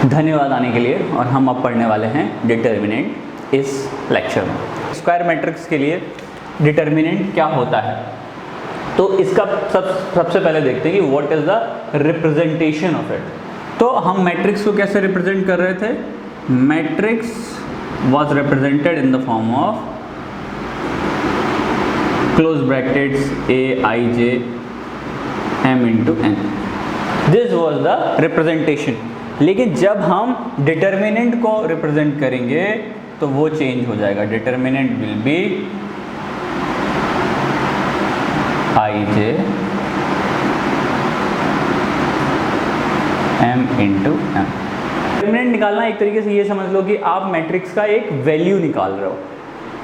धन्यवाद आने के लिए। और हम अब पढ़ने वाले हैं डिटर्मिनेंट इस लेक्चर में। स्क्वायर मैट्रिक्स के लिए डिटर्मिनेंट क्या होता है, तो इसका सबसे पहले देखते हैं कि what is the representation of it. तो हम मैट्रिक्स को कैसे रिप्रेजेंट कर रहे थे? Matrix was represented in the form of close brackets Aij m into n. This was the representation. लेकिन जब हम डिटर्मिनेंट को रिप्रेजेंट करेंगे तो वो चेंज हो जाएगा। Determinant will be Ij m into n. Determinant निकालना एक तरीके से ये समझ लो कि आप मैट्रिक्स का एक वैल्यू निकाल रहे हो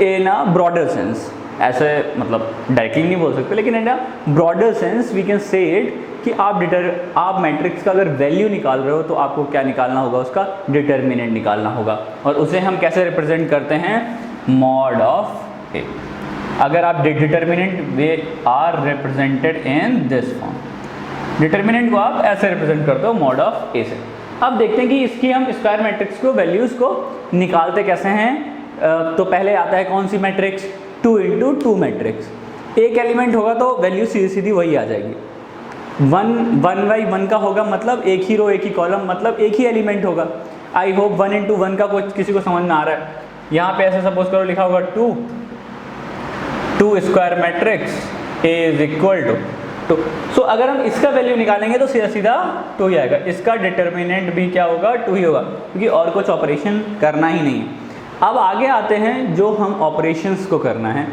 इन अ ब्रॉडर सेंस। ऐसे मतलब डायरेक्टली नहीं बोल सकते, लेकिन in a broader sense we can say it कि आप मैट्रिक्स का अगर वैल्यू निकाल रहे हो तो आपको क्या निकालना होगा? उसका डिटर्मिनेंट निकालना होगा। और उसे हम कैसे रिप्रेजेंट करते हैं? Mod of A. अगर आप determinant they are represented in this form. Determinant को आप ऐसे रिप्रेजेंट करते हो मॉड ऑफ ए से। अब देखते हैं कि इसकी हम स्क्वायर मैट्रिक्स को वैल्यूज़ को निकालते कैसे हैं। तो पहले आता है कौन सी मैट्रिक्स? 2 into 2 matrix. एक एलिमेंट होगा तो वैल्यू सीधी सीधी वही आ जाएगी। 1 का होगा मतलब एक ही रो एक ही कॉलम, मतलब एक ही एलिमेंट होगा। आई होप 1 into 1 का कुछ किसी को समझ में आ रहा है। यहाँ पे ऐसे सपोज करो लिखा होगा 2 square matrix A is equal to 2। So अगर हम इसका वैल्यू निकालेंगे तो सीधा सीधा 2 ही आएगा। इसका डिटर्मिनेंट भी क्या होगा? 2 ही होगा, क्योंकि और कुछ ऑपरेशन करना ही नहीं है। अब आगे आते हैं जो हम ऑपरेशंस को करना है।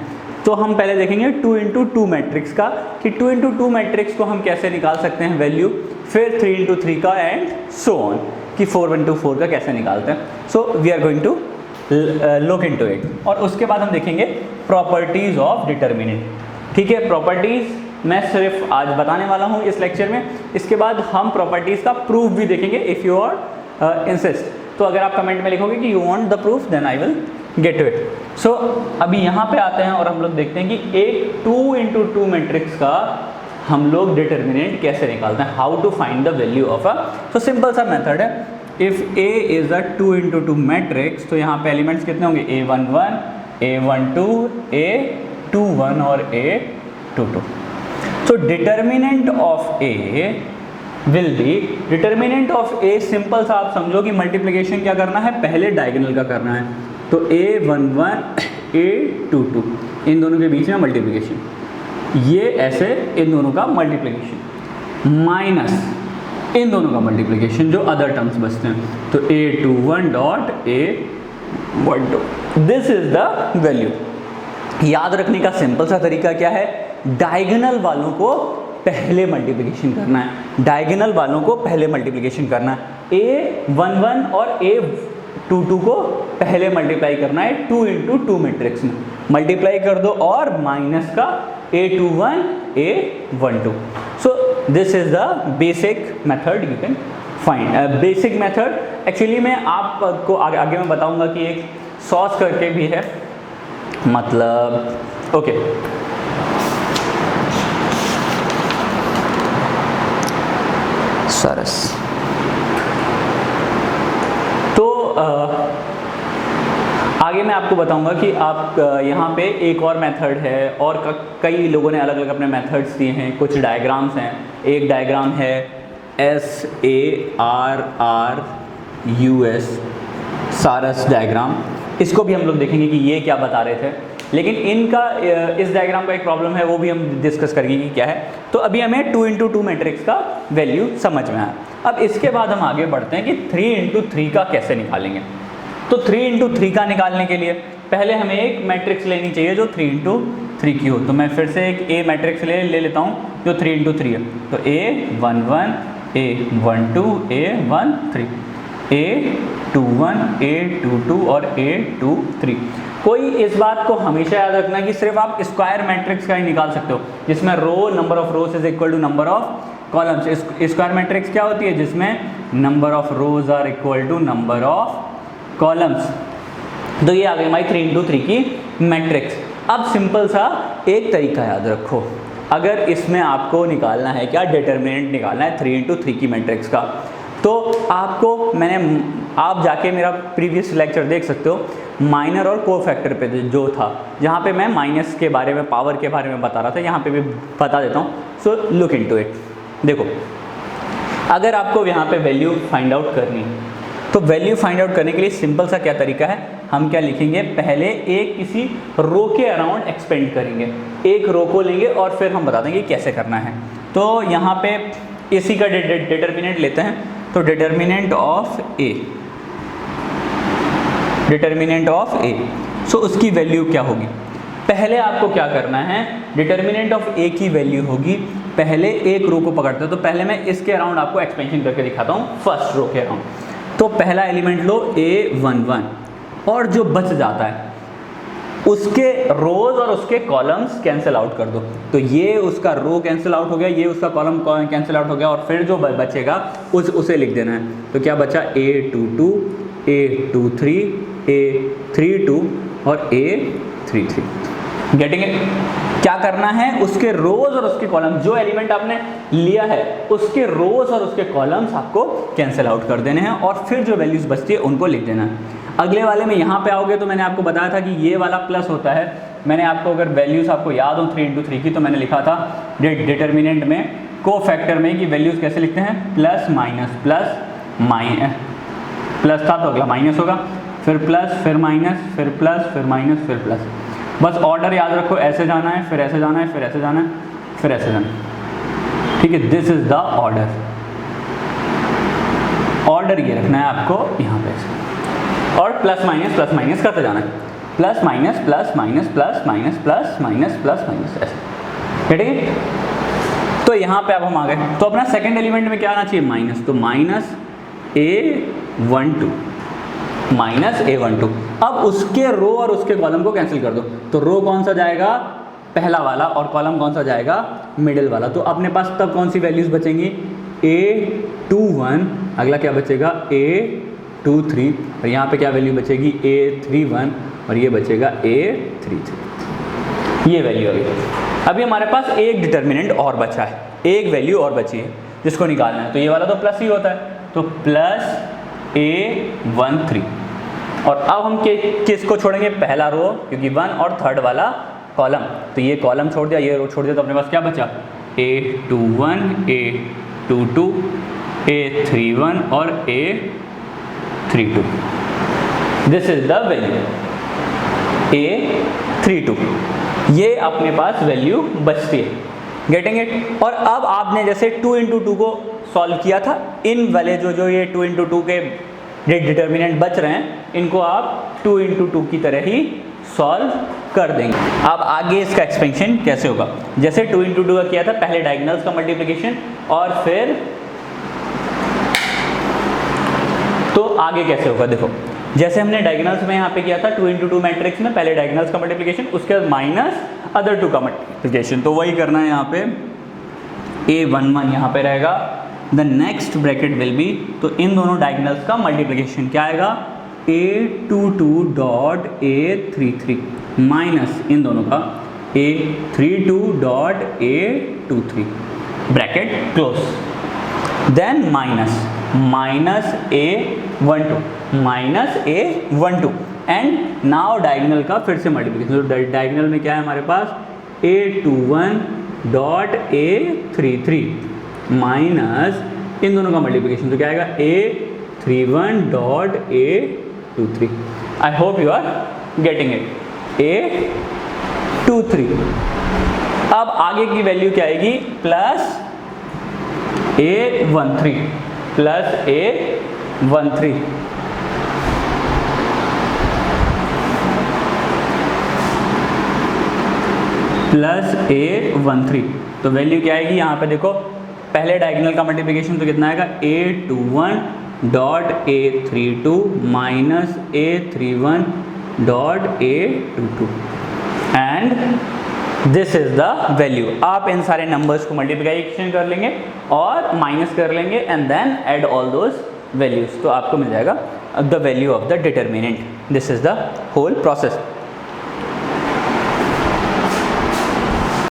तो हम पहले देखेंगे 2 into 2 मैट्रिक्स का कि 2 into 2 मैट्रिक्स को हम कैसे निकाल सकते हैं वैल्यू, फिर 3 into 3 का एंड सो ऑन कि 4 into 4 का कैसे निकालते हैं। So we are going to look into it. और उसके बाद हम देखेंगे प्रॉपर्टीज ऑफ डिटर्मिनेंट। ठीक है, प्रॉपर्टीज मैं सिर्फ आज बताने वाला हूँ इस लेक्चर में। इसके बाद हम प्रॉपर्टीज़ का प्रूफ भी देखेंगे इफ़ यू आर इंसिस्ट। तो अगर आप कमेंट में लिखोगे कि you want the proof then I will get to it. So अभी यहाँ पे आते हैं और हम लोग देखते हैं कि एक 2 into 2 मैट्रिक्स का हम लोग डिटर्मिनेंट कैसे निकालते हैं, how to find the value of A. तो सिंपल सा मेथड है। If A is a 2 into 2 matrix, तो यहाँ पे एलिमेंट्स कितने होंगे? A11, A12, A21 और A22। So determinant of A will be, determinant of A simple सा आप समझो कि मल्टीप्लिकेशन क्या करना है? पहले डायगोनल का करना है। तो A11 A22 इन दोनों के बीच में मल्टीप्लिकेशन, ये ऐसे इन दोनों का मल्टीप्लिकेशन माइनस इन दोनों का मल्टीप्लिकेशन जो अदर टर्म्स बचते हैं। तो A21 dot A12 this is the value. याद रखने का सिंपल सा तरीका क्या है? डायगोनल वालों को पहले मल्टीप्लिकेशन करना है। डायगोनल वालों को पहले मल्टीप्लिकेशन करना है। A11 और A22 को पहले मल्टीप्लाई करना है 2 into 2 मैट्रिक्स में। मल्टीप्लाई कर दो और माइनस का A21 A12। So this is the basic method you can find. Basic method actually मैं आपको आगे मैं बताऊंगा कि एक सॉस करके भी है, मतलब ओके। सरस। तो आगे मैं आपको बताऊंगा कि आप यहाँ पे एक और मेथड है और कई लोगों ने अलग अलग अपने मेथड्स दिए हैं। कुछ डायग्राम्स हैं। एक डायग्राम है SARRUS, सारस डायग्राम। इसको भी हम लोग देखेंगे कि ये क्या बता रहे थे, लेकिन इनका इस डायग्राम का एक प्रॉब्लम है, वो भी हम डिस्कस करेंगे कि क्या है। तो अभी हमें 2 into 2 मैट्रिक्स का वैल्यू समझ में आया। अब इसके बाद हम आगे बढ़ते हैं कि 3 into 3 का कैसे निकालेंगे। तो 3 into 3 का निकालने के लिए पहले हमें एक मैट्रिक्स लेनी चाहिए जो 3 into 3 की हो। तो मैं फिर से एक A मैट्रिक्स ले लेता हूँ जो 3 into 3 है। तो A11 A12 A13 A21 A22 और A23। कोई इस बात को हमेशा याद रखना कि सिर्फ आप स्क्वायर मैट्रिक्स का ही निकाल सकते हो, जिसमें row number of rows is equal to number of columns. Square matrix क्या होती है? जिसमें number of rows are equal to number of columns. तो ये आ गई हमारी 3 into 3 की मैट्रिक्स। अब सिंपल सा एक तरीका याद रखो, अगर इसमें आपको निकालना है क्या? डिटर्मिनेंट निकालना है 3 into 3 की मैट्रिक्स का। तो आपको आप जाके मेरा प्रीवियस लेक्चर देख सकते हो, माइनर और कोफैक्टर पे जो था, जहाँ पे मैं माइनस के बारे में, पावर के बारे में बता रहा था, यहाँ पे भी बता देता हूँ। So look into it. देखो, अगर आपको यहाँ पे वैल्यू फाइंड आउट करनी है, तो वैल्यू फाइंड आउट करने के लिए सिंपल सा क्या तरीका है, हम क्या लिखेंगे, पहले एक किसी रो के अराउंड एक्सपेंड करेंगे, एक रो को लेंगे और फिर हम बता देंगे कैसे करना है। तो यहाँ पे इसी का डिटर्मिनेंट लेते हैं, तो डिटर्मिनेंट ऑफ ए, सो उसकी वैल्यू क्या होगी। पहले आपको क्या करना है, डिटर्मिनेंट ऑफ ए की वैल्यू होगी, पहले एक रो को पकड़ते हैं, तो पहले मैं इसके अराउंड आपको एक्सपेंशन करके दिखाता हूँ, फर्स्ट रो के अराउंड। तो पहला एलिमेंट लो A11, और जो बच जाता है उसके रोज और उसके कॉलम्स कैंसिल आउट कर दो। तो ये उसका रो कैंसिल आउट हो गया, ये उसका कॉलम कैंसिल आउट हो गया, और फिर जो बचेगा उसे लिख देना है। तो क्या बचा, A22, A23, A32 और A33। Getting it? क्या करना है, उसके रोज और उसके कॉलम, जो एलिमेंट आपने लिया है उसके रोज और उसके कॉलम्स आपको कैंसिल आउट कर देने हैं, और फिर जो वैल्यूज बचती है उनको लिख देना है। अगले वाले में यहाँ पे आओगे तो मैंने आपको बताया था कि ये वाला प्लस होता है। मैंने आपको, अगर वैल्यूज आपको याद हो 3 × 3 की, तो मैंने लिखा था डिटर्मिनेंट में, कोफैक्टर में, कि वैल्यूज कैसे लिखते हैं, प्लस माइनस, प्लस था तो अगला माइनस होगा, फिर प्लस, फिर माइनस, फिर प्लस, फिर माइनस, फिर प्लस। बस ऑर्डर याद रखो, ऐसे जाना है, फिर ऐसे जाना है, फिर ऐसे जाना है, फिर ऐसे जाना है। ठीक है, दिस इज द ऑर्डर ये रखना है आपको यहाँ पे, और प्लस माइनस करते जाना है, plus minus, plus minus, plus minus, plus minus, plus minus, ऐसे। ठीक है, तो यहाँ पे अब हम आ गए, तो अपना सेकंड एलिमेंट में क्या आना चाहिए, माइनस, तो माइनस A12, अब उसके रो और उसके कॉलम को कैंसिल कर दो। तो रो कौन सा जाएगा, पहला वाला, और कॉलम कौन सा जाएगा, मिडिल वाला। तो अपने पास तब कौन सी वैल्यूज बचेंगी, A21, अगला क्या बचेगा, A23, और यहाँ पे क्या वैल्यू बचेगी, A31, और ये बचेगा A33। ये वैल्यू अभी अभी हमारे पास एक डिटर्मिनेंट और बचा है, एक वैल्यू और बची है जिसको निकालना है। तो ये वाला तो प्लस ही होता है, तो प्लस A13, और अब हम किसको छोड़ेंगे, पहला रो, क्योंकि 1 और थर्ड वाला कॉलम, तो ये कॉलम छोड़ दिया, ये रो छोड़ दिया, तो अपने पास क्या बचा, A21, A22, A31 और A32। This is the value A32, ये अपने पास वैल्यू बचती है। Getting it? और अब आपने जैसे 2 × 2 को सॉल्व किया था, इन वाले जो ये 2 × 2 के डिटर्मिनेंट बच रहे हैं, इनको आप 2 × 2 की तरह ही सॉल्व कर देंगे। अब आगे इसका एक्सपेंशन कैसे होगा, जैसे 2 × 2 का किया था, पहले डायगोनल्स का मल्टीप्लिकेशन, और फिर तो आगे कैसे होगा, देखो, जैसे हमने डायगोनल्स में यहाँ पे किया था 2 × 2 मैट्रिक्स में, पहले डायगोनल्स का मल्टीप्लिकेशन, उसके बाद माइनस अदर 2 का मल्टीप्लिकेशन, तो वही करना है यहाँ पे। A11 यहाँ पे रहेगा, the next bracket will be, तो इन दोनों डायगोनल्स का मल्टीप्लिकेशन क्या आएगा, A22 डॉट A33 माइनस इन दोनों का A32 dot A23, bracket close, then minus A12 and now diagonal का फिर से मल्टीप्लिकेशन। तो डायगोनल में क्या है हमारे पास, A21 डॉट A33 माइनस इन दोनों का मल्टीप्लिकेशन, तो क्या आएगा, A31 dot A23। I hope you are getting it, A23। अब आगे की वैल्यू क्या आएगी, plus A13 plus A13 plus A13, तो वैल्यू क्या आएगी यहाँ पे देखो, पहले डायगोनल का मल्टीप्लिकेशन तो कितना आएगा, A21 dot A32 minus A31 dot A22 and this is the value. आप इन सारे नंबर्स को मल्टीप्लिकेशन कर लेंगे और माइनस कर लेंगे and then add all those values, तो आपको मिल जाएगा the value of the determinant. This is the whole process.